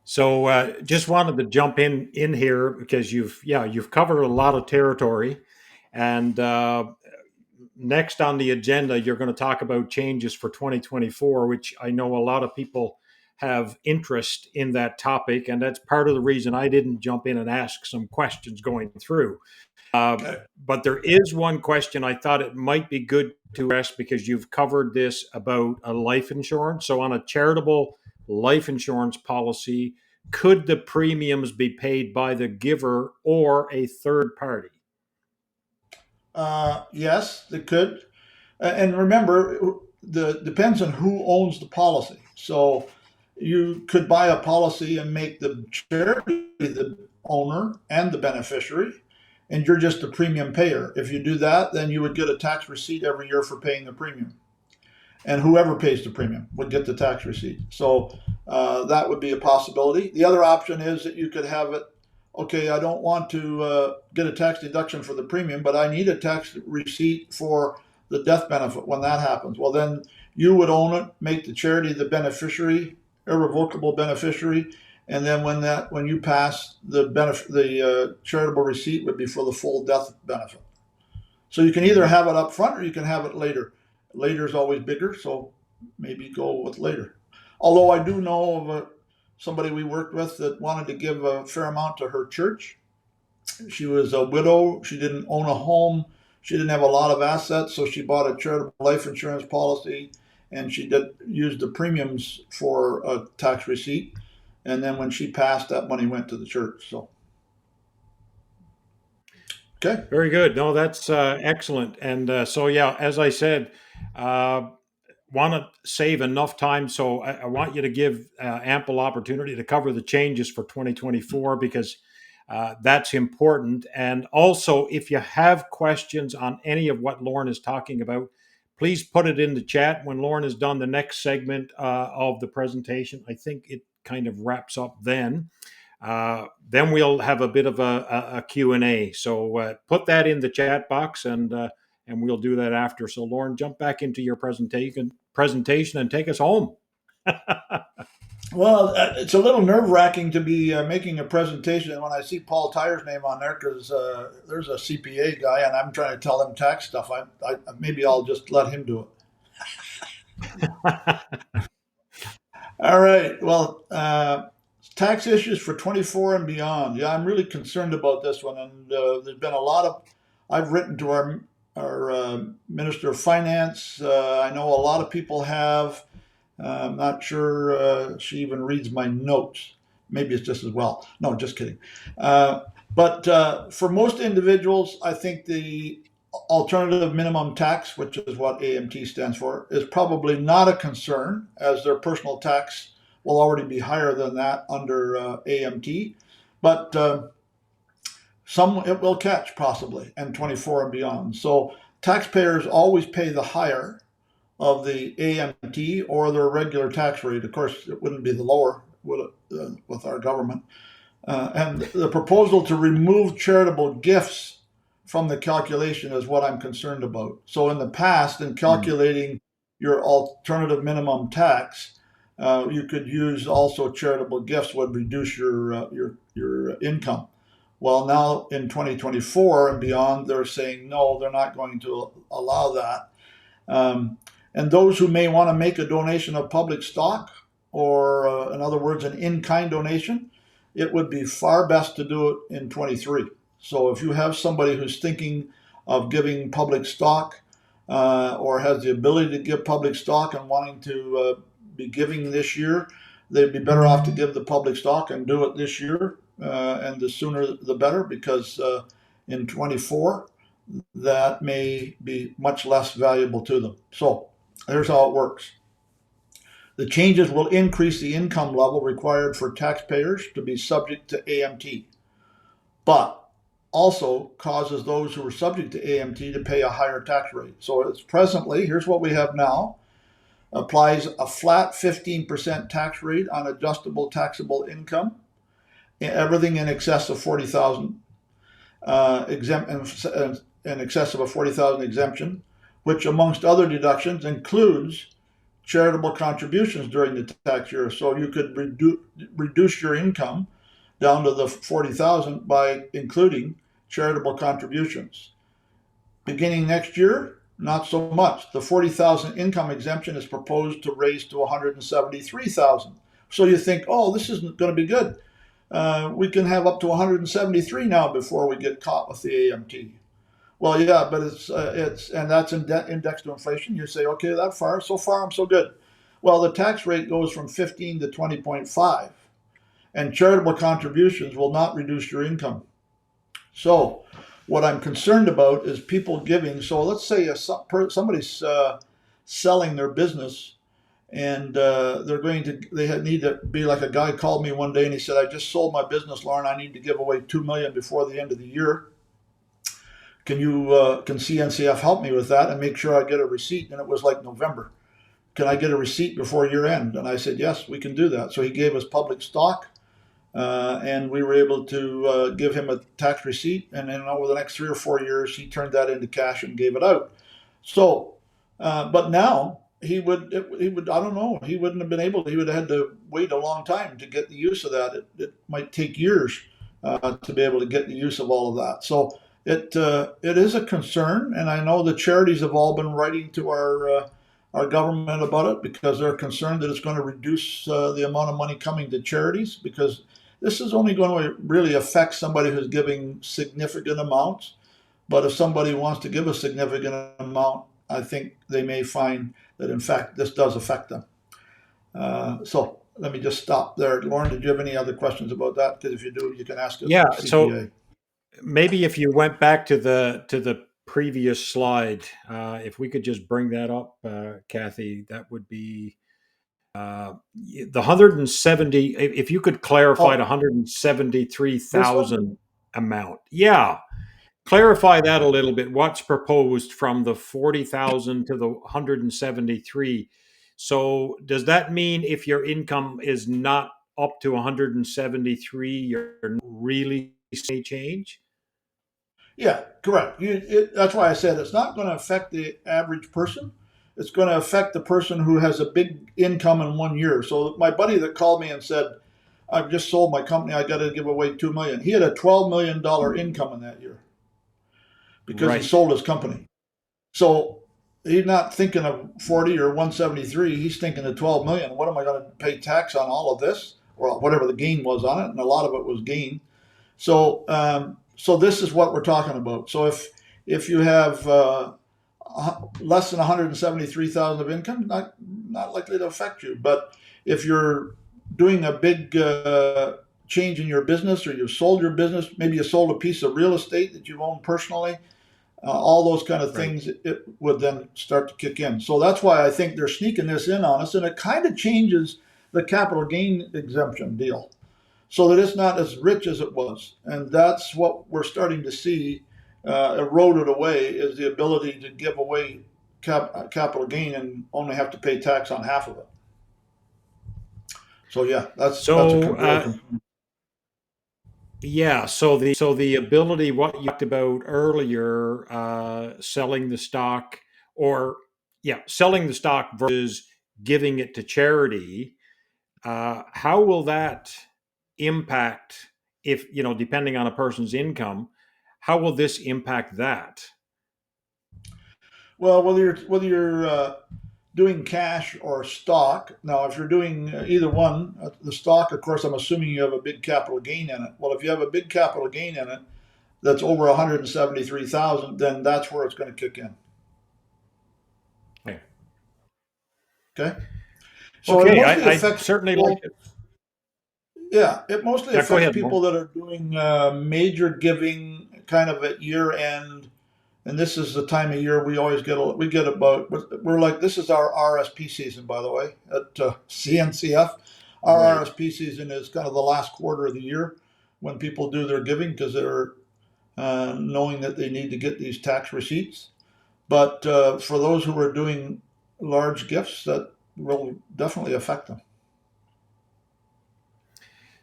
So just wanted to jump in here because you've covered a lot of territory, and next on the agenda you're going to talk about changes for 2024, which I know a lot of people have interest in that topic, and that's part of the reason I didn't jump in and ask some questions going through. Okay. But there is one question I thought it might be good to ask because you've covered this about a life insurance. So on a charitable life insurance policy, could the premiums be paid by the giver or a third party? Yes, they could. And remember, depends on who owns the policy. So you could buy a policy and make the charity the owner and the beneficiary, and you're just a premium payer. If you do that, then you would get a tax receipt every year for paying the premium. And whoever pays the premium would get the tax receipt. So that would be a possibility. The other option is that you could have it okay, I don't want to get a tax deduction for the premium, but I need a tax receipt for the death benefit when that happens. Well, then you would own it, make the charity the beneficiary, irrevocable beneficiary, and then when you pass, the charitable receipt would be for the full death benefit. So you can either Mhm. have it up front or you can have it later. Later is always bigger, so maybe go with later. Although I do know of somebody we worked with that wanted to give a fair amount to her church. She was a widow. She didn't own a home. She didn't have a lot of assets, so she bought a charitable life insurance policy, and she did use the premiums for a tax receipt. And then when she passed, that money went to the church. So, okay. Very good. No, that's excellent. And so, yeah, as I said, uh, want to save enough time. So I want you to give ample opportunity to cover the changes for 2024 because that's important. And also, if you have questions on any of what Lorne is talking about, please put it in the chat when Lorne has done the next segment of the presentation. I think it kind of wraps up then. Then we'll have a bit of a Q&A. So put that in the chat box and we'll do that after. So Lorne, jump back into your presentation and take us home. Well, it's a little nerve wracking to be making a presentation when I see Paul Tyer's name on there because there's a CPA guy and I'm trying to tell him tax stuff. Maybe I'll just let him do it. All right. Well, tax issues for 24 and beyond. Yeah, I'm really concerned about this one, and there's been a lot of. I've written to our Minister of Finance. I know a lot of people have. I'm not sure she even reads my notes. Maybe it's just as well. No, just kidding. But for most individuals, I think the alternative minimum tax, which is what AMT stands for, is probably not a concern as their personal tax will already be higher than that under AMT. But some it will catch possibly in 24 and beyond. So taxpayers always pay the higher of the AMT or their regular tax rate. Of course, it wouldn't be the lower with our government. And the proposal to remove charitable gifts from the calculation is what I'm concerned about. So in the past, in calculating your alternative minimum tax, you could use also charitable gifts would reduce your income. Well, now in 2024 and beyond, they're saying no, they're not going to allow that. And those who may want to make a donation of public stock, or in other words, an in-kind donation, it would be far best to do it in 23. So if you have somebody who's thinking of giving public stock or has the ability to give public stock and wanting to be giving this year, they'd be better off to give the public stock and do it this year. And the sooner the better, because in 24, that may be much less valuable to them. So here's how it works. The changes will increase the income level required for taxpayers to be subject to AMT, but also causes those who are subject to AMT to pay a higher tax rate. So it's presently, here's what we have now, applies a flat 15% tax rate on adjustable taxable income, everything in excess of 40,000, in excess of a 40,000 exemption, which amongst other deductions includes charitable contributions during the tax year. So you could reduce your income down to the 40,000 by including charitable contributions. Beginning next year, not so much. The 40,000 income exemption is proposed to raise to 173,000. So you think, oh, this isn't going to be good. We can have up to 173 now before we get caught with the AMT. Well, yeah, but it's and that's indexed to inflation. You say, okay, so far I'm so good. Well, the tax rate goes from 15 to 20.5, and charitable contributions will not reduce your income. So, what I'm concerned about is people giving. So let's say somebody's selling their business, and they need to be like a guy called me one day and he said, I just sold my business, Lorne. I need to give away $2 million before the end of the year. Can CNCF help me with that and make sure I get a receipt? And it was like November. Can I get a receipt before year end? And I said, yes, we can do that. So he gave us public stock and we were able to give him a tax receipt, and then over the next 3 or 4 years, he turned that into cash and gave it out. So, but now he would I don't know, he wouldn't have been able. He would have had to wait a long time to get the use of that. It might take years to be able to get the use of all of that. So it is a concern, and I know the charities have all been writing to our government about it because they're concerned that it's going to reduce the amount of money coming to charities, because this is only going to really affect somebody who's giving significant amounts. But if somebody wants to give a significant amount, I think they may find that in fact this does affect them. So let me just stop there. Lorne, did you have any other questions about that? Because if you do, you can ask a Yeah. So CPA. maybe if you went back to the previous slide, if we could just bring that up, Kathy, that would be the 170. If you could clarify the Oh, this one? 173,000 amount, yeah, clarify that a little bit. What's proposed from the 40,000 to the 173? So does that mean if your income is not up to 173, you're really seeing change? Yeah, correct. That's why I said it's not going to affect the average person. It's going to affect the person who has a big income in 1 year. So my buddy that called me and said, "I've just sold my company. I got to give away 2 million." He had a $12 million income in that year because he Right. sold his company. So he's not thinking of 40 or 173. He's thinking of 12 million. What am I going to pay tax on all of this, or whatever the gain was on it? And a lot of it was gain. So this is what we're talking about. So if you have less than 173,000 of income, not likely to affect you. But if you're doing a big change in your business, or you've sold your business, maybe you sold a piece of real estate that you own personally, all those kind of Right. things, it would then start to kick in. So that's why I think they're sneaking this in on us, and it kind of changes the capital gain exemption deal so that it's not as rich as it was. And that's what we're starting to see eroded away, is the ability to give away capital gain and only have to pay tax on half of it. So yeah, that's a So real concern. yeah, so the ability, what you talked about earlier, selling the stock, or yeah, selling the stock versus giving it to charity. How will that impact, if depending on a person's income? How will this impact that? Well, whether you're doing cash or stock. Now, if you're doing either one, the stock, of course, I'm assuming you have a big capital gain in it. Well, if you have a big capital gain in it that's over 173,000, then that's where it's going to kick in. Okay, Okay, so it okay, mostly I affects certainly like people. it. Yeah, it mostly Yeah, go affects ahead, Mo. people that are doing major giving kind of at year end, and this is the time of year we always we get about, we're like, this is our RSP season, by the way, at CNCF. Our Right. RSP season is kind of the last quarter of the year when people do their giving, because they're knowing that they need to get these tax receipts. But for those who are doing large gifts, that will definitely affect them.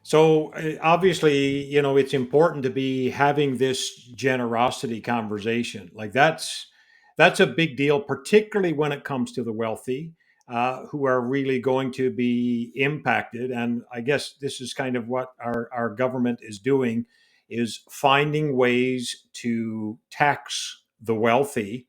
So obviously, it's important to be having this generosity conversation. Like that's a big deal, particularly when it comes to the wealthy, who are really going to be impacted. And I guess this is kind of what our government is doing, is finding ways to tax the wealthy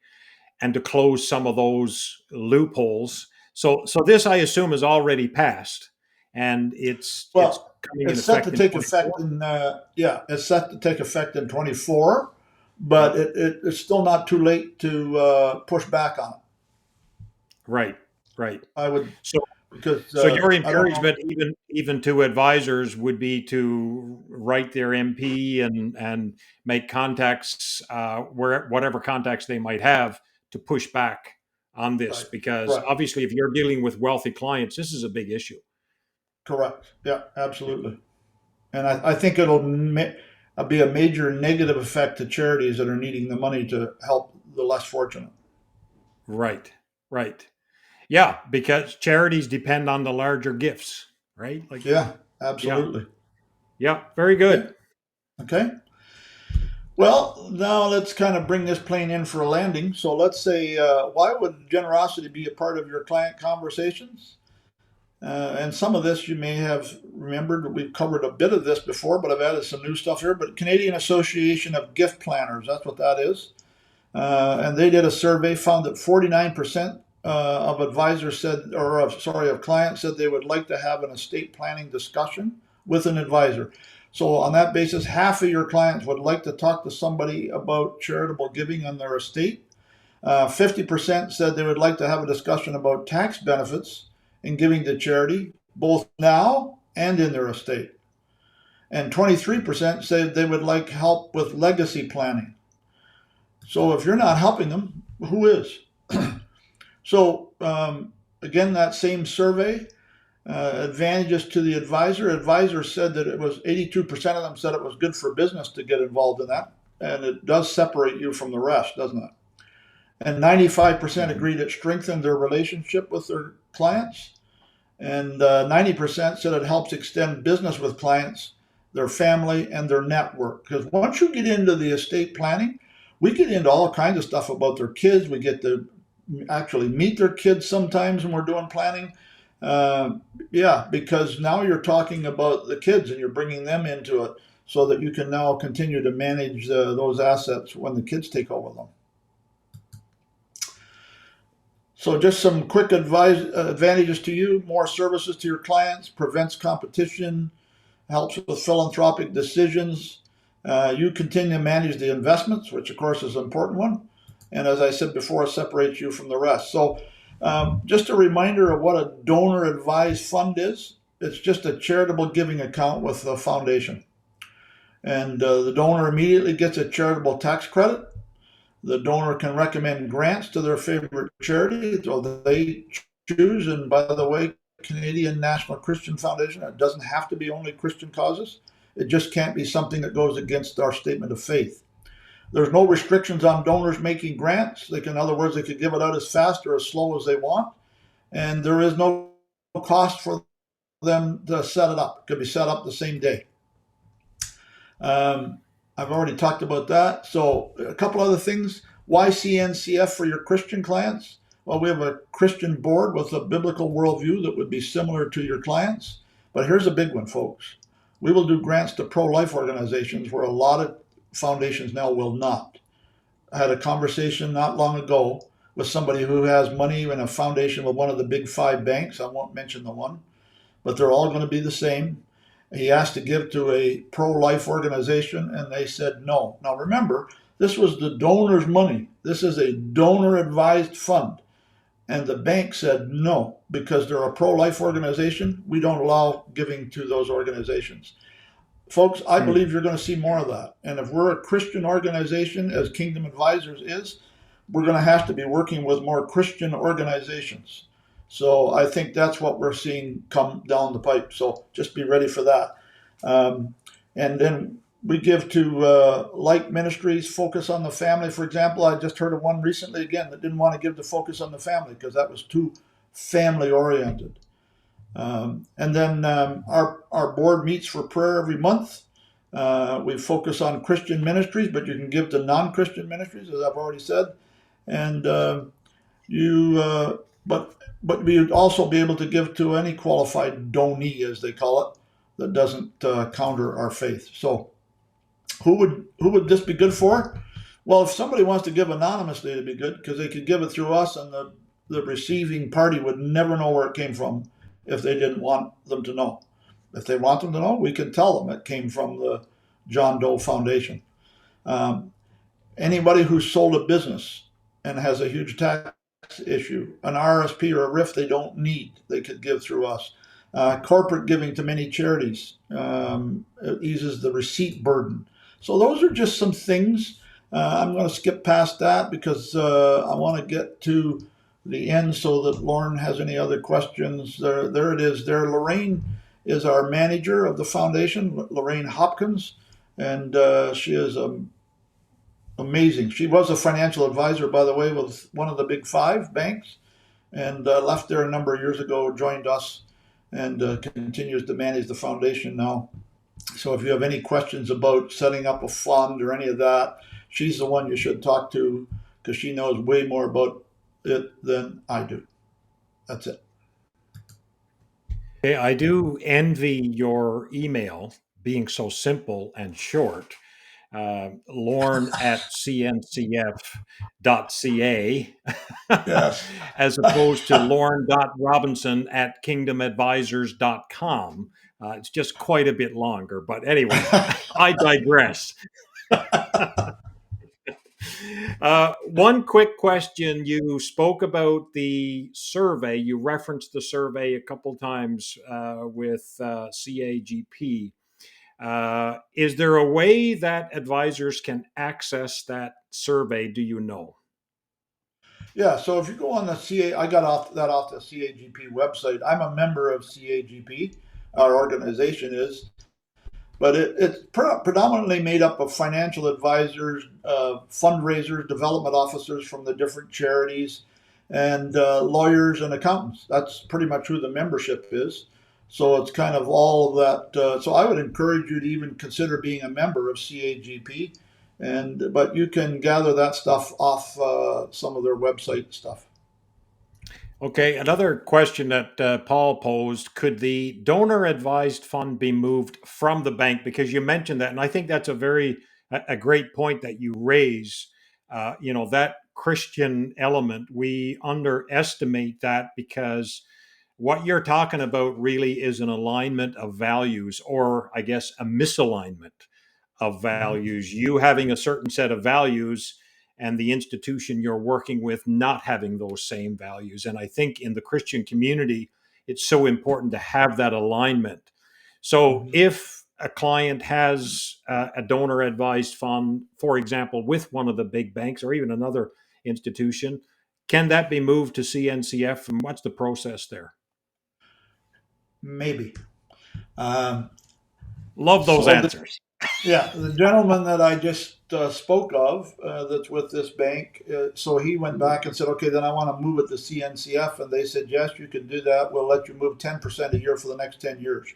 and to close some of those loopholes. So this, I assume, is already passed, and it's Well, coming in it's set to effect in take effect 24. in yeah, it's set to take effect in 24, but Yep. it's still not too late to push back on it. Right. Right. I would, So because so your I don't know. encouragement, even to advisors, would be to write their MP and make contacts, where whatever contacts they might have, to push back on this, Right, because right, obviously if you're dealing with wealthy clients, this is a big issue. correct. Yeah, absolutely. And I think it'll be a major negative effect to charities that are needing the money to help the less fortunate. Right. Right. Yeah, because charities depend on the larger gifts, right? Like, Yeah, yeah, absolutely. Yep. Very good. Okay. Okay. Well, now let's kind of bring this plane in for a landing. So let's say, why would generosity be a part of your client conversations? And some of this you may have remembered. We've covered a bit of this before, but I've added some new stuff here. But Canadian Association of Gift Planners, that's what that is. And they did a survey, found that 49% of advisors said, of clients said they would like to have an estate planning discussion with an advisor. So on that basis, half of your clients would like to talk to somebody about charitable giving on their estate. 50% said they would like to have a discussion about tax benefits in giving to charity, both now and in their estate. And 23% said they would like help with legacy planning. So if you're not helping them, who is? So again, that same survey, advantages to the advisor. Advisors said that it was 82% of them said it was good for business to get involved in that. And it does separate you from the rest, doesn't it? And 95% agreed it strengthened their relationship with their clients. And 90% said it helps extend business with clients, their family, and their network. Because once you get into the estate planning, we get into all kinds of stuff about their kids. We get to actually meet their kids sometimes when we're doing planning. Because now you're talking about the kids and you're bringing them into it so that you can now continue to manage those assets when the kids take over them. So just some quick advantages to you: more services to your clients, prevents competition, helps with philanthropic decisions. You continue to manage the investments, which of course is an important one. And as I said before, it separates you from the rest. So just a reminder of what a donor advised fund is. It's just a charitable giving account with the foundation. And the donor immediately gets a charitable tax credit. The donor can recommend grants to their favorite charity, so they choose. And by the way, Canadian National Christian Foundation, it doesn't have to be only Christian causes. It just can't be something that goes against our statement of faith. There's no restrictions on donors making grants. In other words, they could give it out as fast or as slow as they want. And there is no cost for them to set it up. It could be set up the same day. I've already talked about that. So a couple other things. Why CNCF for your Christian clients? Well, we have a Christian board with a biblical worldview that would be similar to your clients. But here's a big one, folks. We will do grants to pro-life organizations where a lot of foundations now will not. I had a conversation not long ago with somebody who has money in a foundation with one of the big 5 banks. I won't mention the one, but they're all going to be the same. He asked to give to a pro-life organization, and they said no. Now remember, this was the donor's money. This is a donor-advised fund. And the bank said no, because they're a pro-life organization. We don't allow giving to those organizations. Folks, I believe you're going to see more of that. And if we're a Christian organization, as Kingdom Advisors is, we're going to have to be working with more Christian organizations. So I think that's what we're seeing come down the pipe. So just be ready for that. And then we give to like ministries, Focus on the Family. For example, I just heard of one recently again that didn't want to give to Focus on the Family because that was too family oriented. And then our board meets for prayer every month. We focus on Christian ministries, but you can give to non-Christian ministries, as I've already said. And but we'd also be able to give to any qualified donee, as they call it, that doesn't counter our faith. So who would this be good for? Well, if somebody wants to give anonymously, it'd be good because they could give it through us, and the receiving party would never know where it came from if they didn't want them to know. If they want them to know, we can tell them it came from the John Doe Foundation. Anybody who sold a business and has a huge tax issue, an RSP or a RIF they don't need, they could give through us. Corporate giving to many charities, it eases the receipt burden. So those are just some things. I'm going to skip past that because I want to get to the end so that Lorne has any other questions. There it is there. Lorraine is our manager of the foundation, Lorraine Hopkins, and she is amazing. She was a financial advisor, by the way, with one of the big 5 banks, and left there a number of years ago, joined us, and continues to manage the foundation now. So if you have any questions about setting up a fund or any of that, she's the one you should talk to because she knows way more about it than I do. That's it. Okay, I do envy your email being so simple and short. Lorne at cncf.ca Yes. as opposed to lorne.robinson at kingdomadvisors.com. It's just quite a bit longer. But anyway, I digress. One quick question. You spoke about the survey. You referenced the survey a couple times with CAGP. Is there a way that advisors can access that survey? Do you know? Yeah, so if you go on the CA, I got off the CAGP website. I'm a member of CAGP. Our organization is, but it's predominantly made up of financial advisors, fundraisers, development officers from the different charities, and lawyers and accountants. That's pretty much who the membership is. So it's kind of all of that. So I would encourage you to even consider being a member of CAGP, and but you can gather that stuff off some of their website stuff. Okay, another question that Paul posed: could the donor advised fund be moved from the bank? Because you mentioned that, and I think that's a great point that you raise. That Christian element, we underestimate that because what you're talking about really is an alignment of values, or I guess a misalignment of Mhm. values. You having a certain set of values and the institution you're working with not having those same values. And I think in the Christian community, it's so important to have that alignment. So Mhm. if a client has a donor advised fund, for example, with one of the big banks or even another institution, can that be moved to CNCF? And what's the process there? Maybe. Um, Love those so answers. yeah, the gentleman that I just spoke of that's with this bank, so he went back and said, okay, then I want to move it to CNCF. And they said, yes, you can do that. We'll let you move 10% a year for the next 10 years.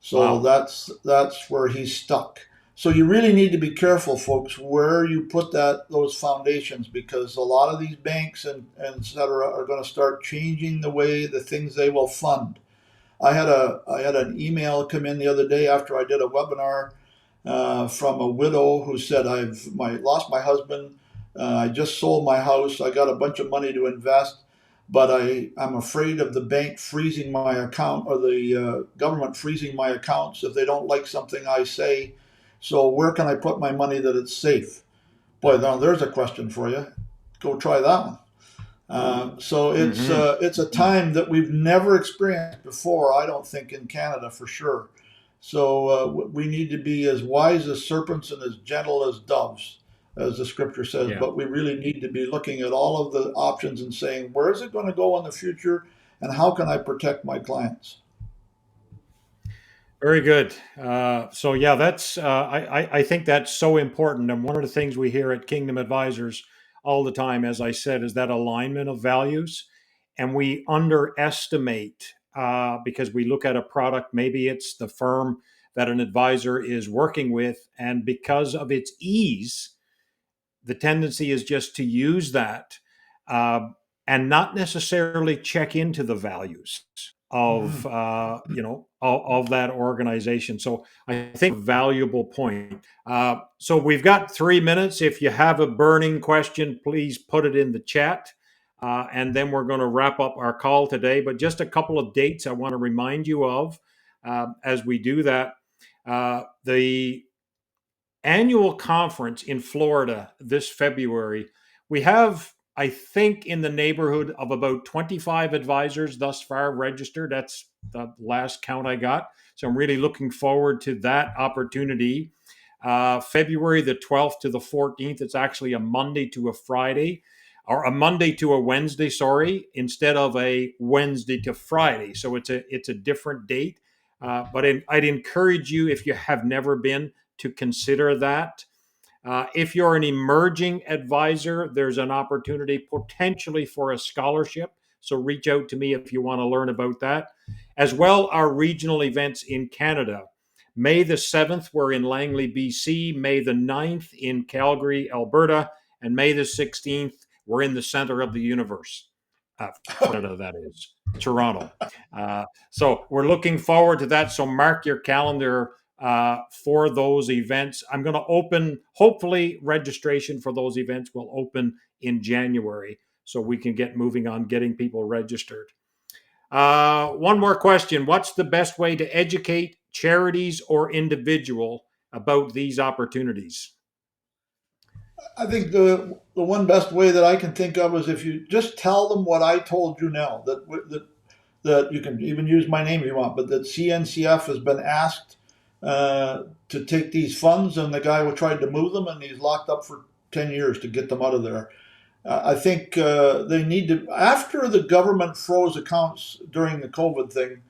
So Wow. that's where he's stuck. So you really need to be careful, folks, where you put those foundations because a lot of these banks and et cetera are going to start changing the way the things they will fund. I had an email come in the other day after I did a webinar from a widow who said lost my husband. I just sold my house. I got a bunch of money to invest, but I'm afraid of the bank freezing my account or the government freezing my accounts if they don't like something I say. So where can I put my money that it's safe? Boy, now there's a question for you. Go try that one. So Hmm. it's a time that we've never experienced before. I don't think in Canada for sure. So we need to be as wise as serpents and as gentle as doves, as the scripture says. Yeah. But we really need to be looking at all of the options and saying, where is it going to go in the future, and how can I protect my clients? Very good. So yeah, that's I think that's so important, and one of the things we hear at Kingdom Advisors all the time, as I said, is that alignment of values, and we underestimate because we look at a product. Maybe it's the firm that an advisor is working with, and because of its ease, the tendency is just to use that uh, and not necessarily check into the values of Mm. of that organization. So I think a valuable point. So we've got 3 minutes. If you have a burning question, please put it in the chat. And then we're going to wrap up our call today. But just a couple of dates I want to remind you of as we do that. The annual conference in Florida this February. We have, I think, in the neighborhood of about 25 advisors thus far registered. That's the last count I got. So I'm really looking forward to that opportunity. February the 12th to the 14th, it's actually a Monday to a Friday, or a Monday to a Wednesday, sorry, instead of a Wednesday to Friday. So it's a different date. I'd encourage you, if you have never been, to consider that. If you're an emerging advisor, there's an opportunity potentially for a scholarship. So reach out to me if you want to learn about that. As well, our regional events in Canada. May the 7th, we're in Langley, BC. May the 9th in Calgary, Alberta. And May the 16th, we're in the center of the universe. Canada, that is, Toronto. So we're looking forward to that. So mark your calendar for those events. I'm going to open, hopefully, registration for those events will open in January so we can get moving on getting people registered. One more question. What's the best way to educate charities or individual about these opportunities? I think the one best way that I can think of is if you just tell them what I told you now, that you can even use my name if you want, but that CNCF has been asked to take these funds, and the guy who tried to move them, and he's locked up for 10 years to get them out of there. I think they need to, after the government froze accounts during the COVID thing,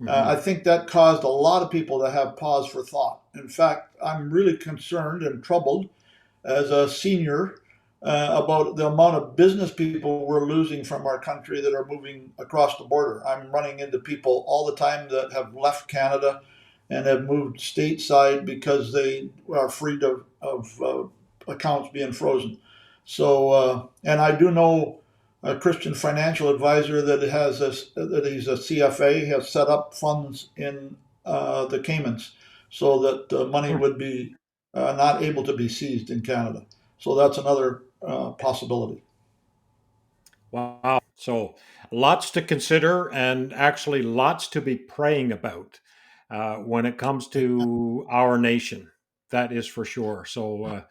I think that caused a lot of people to have pause for thought. In fact, I'm really concerned and troubled as a senior about the amount of business people we're losing from our country that are moving across the border. I'm running into people all the time that have left Canada and have moved stateside because they are afraid of accounts being frozen. So, and I do know a Christian financial advisor that that he's a CFA, has set up funds in the Caymans so that the money would be not able to be seized in Canada. So that's another possibility. Wow. So lots to consider and actually lots to be praying about when it comes to our nation. That is for sure. So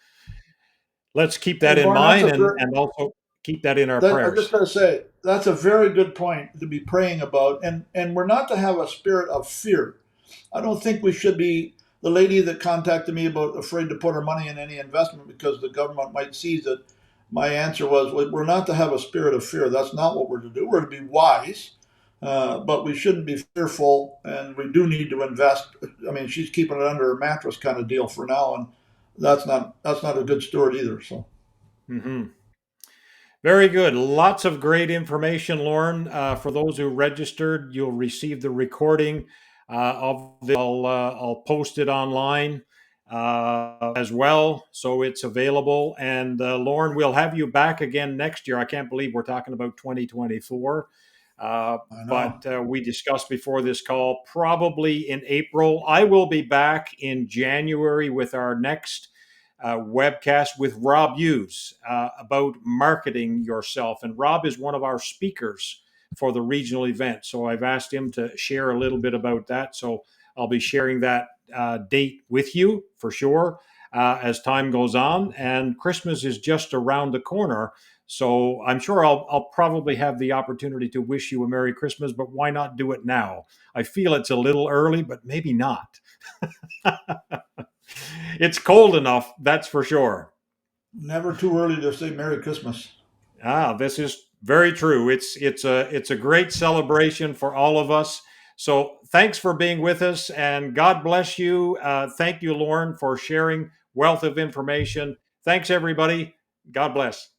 let's keep Hey, that in Lorne, that's mind a very, and also keep that in our that, I just prayers. got to say, that's a very good point to be praying about. And we're not to have a spirit of fear. I don't think we should be the lady that contacted me about afraid to put her money in any investment because the government might seize it. My answer was, we're not to have a spirit of fear. That's not what we're to do. We're to be wise, but we shouldn't be fearful, and we do need to invest. I mean, she's keeping it under her mattress kind of deal for now, and that's not a good steward either. So. Hmm. Very good. Lots of great information, Lauren. For those who registered, you'll receive the recording of this. I'll post it online as well, so it's available. And Lauren, we'll have you back again next year. I can't believe we're talking about 2024. Uh, I know. but we discussed before this call, probably in April. I will be back in January with our next webcast with Rob Hughes about marketing yourself. And Rob is one of our speakers for the regional event. So I've asked him to share a little bit about that. So I'll be sharing that date with you for sure as time goes on. And Christmas is just around the corner. So I'm sure I'll probably have the opportunity to wish you a Merry Christmas, but why not do it now? I feel it's a little early, but maybe not. It's cold enough, that's for sure. Never too early to say Merry Christmas. This is very true. It's a great celebration for all of us. So thanks for being with us, and God bless you. Thank you, Lauren, for sharing wealth of information. Thanks, everybody. God bless.